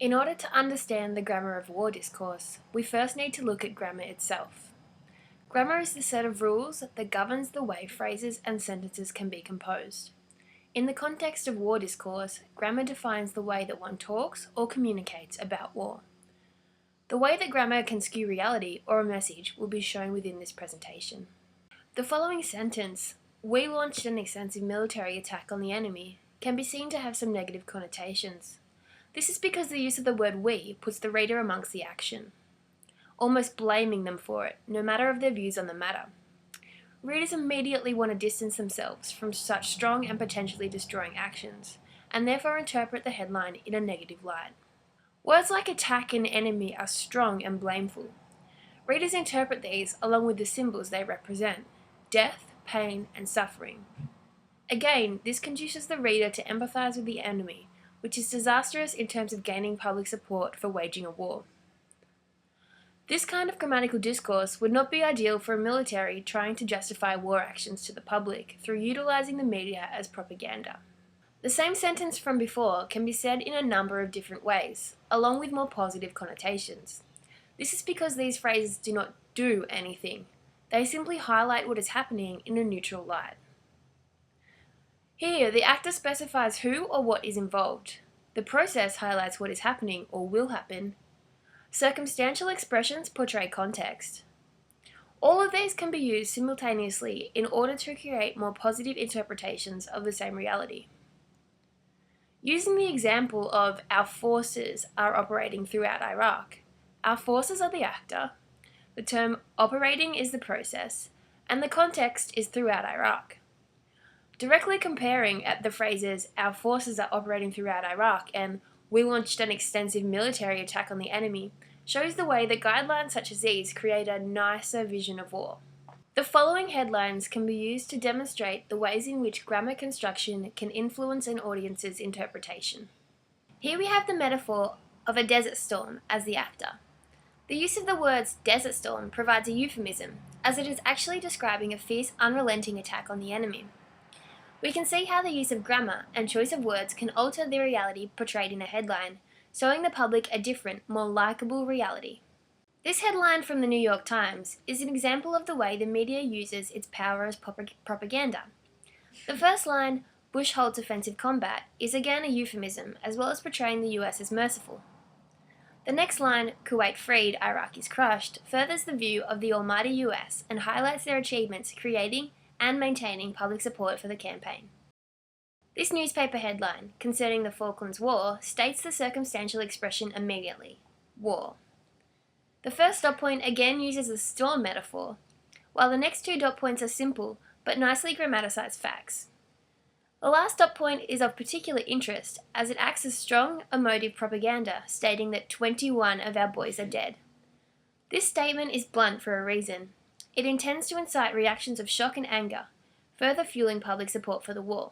In order to understand the grammar of war discourse, we first need to look at grammar itself. Grammar is the set of rules that governs the way phrases and sentences can be composed. In the context of war discourse, grammar defines the way that one talks or communicates about war. The way that grammar can skew reality or a message will be shown within this presentation. The following sentence, "We launched an extensive military attack on the enemy," can be seen to have some negative connotations. This is because the use of the word "we" puts the reader amongst the action, almost blaming them for it, no matter of their views on the matter. Readers immediately want to distance themselves from such strong and potentially destroying actions, and therefore interpret the headline in a negative light. Words like attack and enemy are strong and blameful. Readers interpret these along with the symbols they represent: death, pain, and suffering. Again, this conduces the reader to empathize with the enemy, which is disastrous in terms of gaining public support for waging a war. This kind of grammatical discourse would not be ideal for a military trying to justify war actions to the public through utilizing the media as propaganda. The same sentence from before can be said in a number of different ways, along with more positive connotations. This is because these phrases do not do anything. They simply highlight what is happening in a neutral light. Here, the actor specifies who or what is involved. The process highlights what is happening or will happen. Circumstantial expressions portray context. All of these can be used simultaneously in order to create more positive interpretations of the same reality. Using the example of "our forces are operating throughout Iraq," our forces are the actor, the term operating is the process, and the context is throughout Iraq. Directly comparing at the phrases "our forces are operating throughout Iraq" and "we launched an extensive military attack on the enemy" shows the way that guidelines such as these create a nicer vision of war. The following headlines can be used to demonstrate the ways in which grammar construction can influence an audience's interpretation. Here we have the metaphor of a desert storm as the actor. The use of the words "desert storm" provides a euphemism, as it is actually describing a fierce, unrelenting attack on the enemy. We can see how the use of grammar and choice of words can alter the reality portrayed in a headline, showing the public a different, more likable reality. This headline from the New York Times is an example of the way the media uses its power as propaganda. The first line, "Bush halts offensive combat," is again a euphemism, as well as portraying the US as merciful. The next line, "Kuwait freed, Iraq is crushed," furthers the view of the almighty US and highlights their achievements creating and maintaining public support for the campaign. This newspaper headline, concerning the Falklands War, states the circumstantial expression immediately: war. The first dot point again uses the storm metaphor, while the next two dot points are simple but nicely grammaticized facts. The last dot point is of particular interest as it acts as strong, emotive propaganda stating that 21 of our boys are dead. This statement is blunt for a reason. It intends to incite reactions of shock and anger, further fueling public support for the war.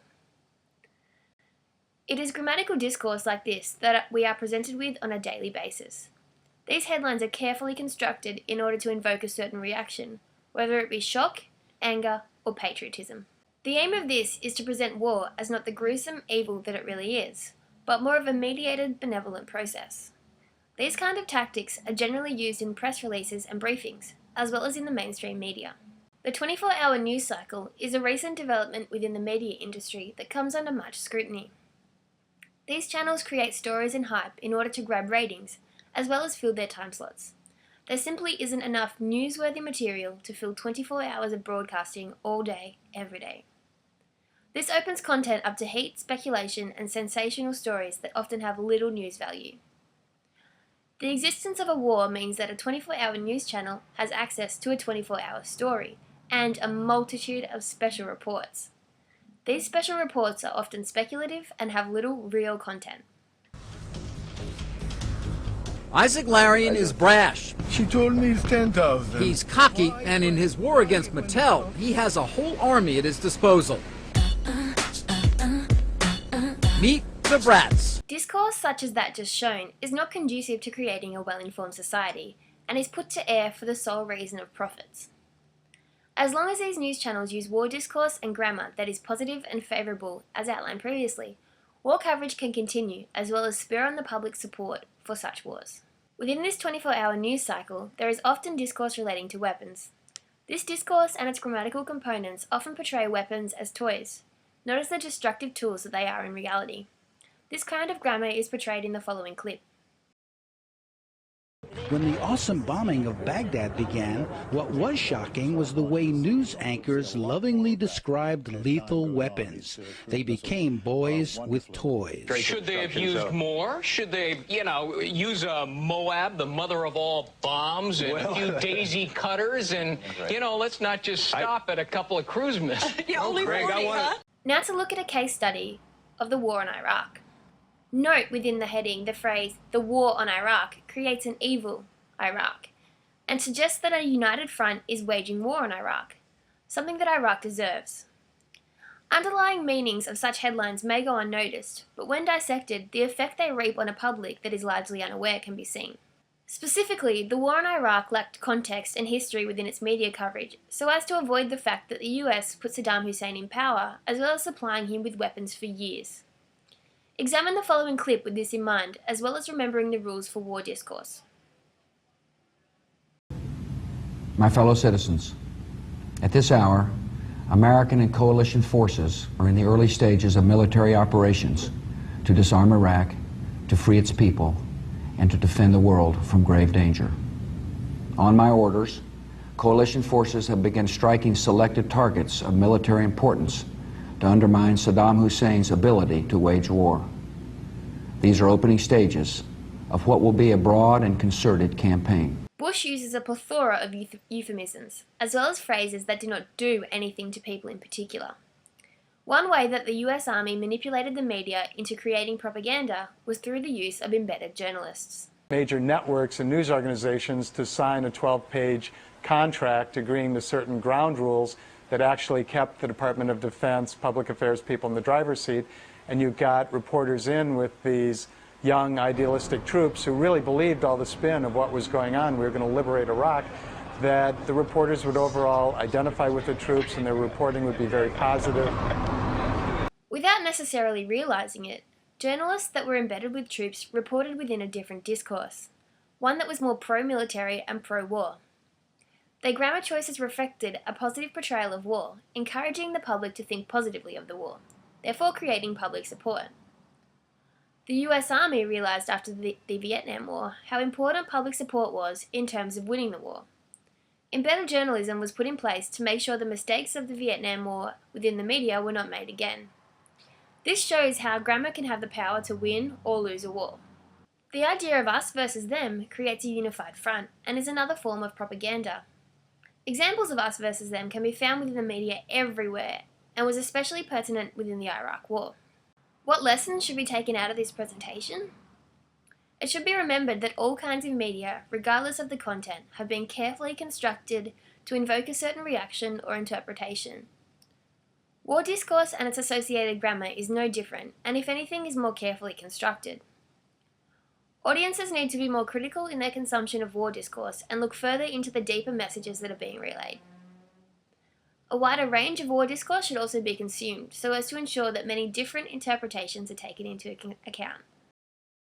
It is grammatical discourse like this that we are presented with on a daily basis. These headlines are carefully constructed in order to invoke a certain reaction, whether it be shock, anger, or patriotism. The aim of this is to present war as not the gruesome evil that it really is, but more of a mediated, benevolent process. These kind of tactics are generally used in press releases and briefings, as well as in the mainstream media. The 24-hour news cycle is a recent development within the media industry that comes under much scrutiny. These channels create stories and hype in order to grab ratings, as well as fill their time slots. There simply isn't enough newsworthy material to fill 24 hours of broadcasting all day, every day. This opens content up to heat, speculation, and sensational stories that often have little news value. The existence of a war means that a 24-hour news channel has access to a 24-hour story and a multitude of special reports. These special reports are often speculative and have little real content. Isaac Larian is brash. She told me it's 10,000. He's cocky, and in his war against Mattel, he has a whole army at his disposal. Meet the brats. Discourse such as that just shown is not conducive to creating a well-informed society and is put to air for the sole reason of profits. As long as these news channels use war discourse and grammar that is positive and favourable, as outlined previously, War coverage can continue, as well as spur on the public's support for such wars. Within this 24-hour news cycle, there is often discourse relating to weapons. This discourse and its grammatical components often portray weapons as toys, not as the destructive tools that they are in reality. This kind of grammar is portrayed in the following clip. When the awesome bombing of Baghdad began, what was shocking was the way news anchors lovingly described lethal weapons. They became boys with toys. Should they have used more? Should they, use a Moab, the mother of all bombs, and a few daisy cutters? And, let's not just stop at a couple of cruise missiles. Only 40, huh? Now to look at a case study of the war in Iraq. Note within the heading the phrase, the war on Iraq, creates an evil Iraq, and suggests that a united front is waging war on Iraq, something that Iraq deserves. Underlying meanings of such headlines may go unnoticed, but when dissected, the effect they reap on a public that is largely unaware can be seen. Specifically, the war in Iraq lacked context and history within its media coverage, so as to avoid the fact that the US put Saddam Hussein in power, as well as supplying him with weapons for years. Examine the following clip with this in mind, as well as remembering the rules for war discourse. My fellow citizens, at this hour, American and coalition forces are in the early stages of military operations to disarm Iraq, to free its people, and to defend the world from grave danger. On my orders, coalition forces have begun striking selected targets of military importance to undermine Saddam Hussein's ability to wage war. These are opening stages of what will be a broad and concerted campaign. Bush uses a plethora of euphemisms, as well as phrases that do not do anything to people in particular. One way that the US Army manipulated the media into creating propaganda was through the use of embedded journalists. Major networks and news organizations to sign a 12-page contract agreeing to certain ground rules that actually kept the Department of Defense, public affairs people in the driver's seat, and you got reporters in with these young idealistic troops who really believed all the spin of what was going on. We were going to liberate Iraq, that the reporters would overall identify with the troops and their reporting would be very positive. Without necessarily realizing it, journalists that were embedded with troops reported within a different discourse, one that was more pro-military and pro-war. Their grammar choices reflected a positive portrayal of war, encouraging the public to think positively of the war, therefore creating public support. The US Army realized after the Vietnam War how important public support was in terms of winning the war. Embedded journalism was put in place to make sure the mistakes of the Vietnam War within the media were not made again. This shows how grammar can have the power to win or lose a war. The idea of us versus them creates a unified front and is another form of propaganda. Examples of us versus them can be found within the media everywhere and was especially pertinent within the Iraq War. What lessons should be taken out of this presentation? It should be remembered that all kinds of media, regardless of the content, have been carefully constructed to invoke a certain reaction or interpretation. War discourse and its associated grammar is no different, and if anything is more carefully constructed. Audiences need to be more critical in their consumption of war discourse and look further into the deeper messages that are being relayed. A wider range of war discourse should also be consumed, so as to ensure that many different interpretations are taken into account.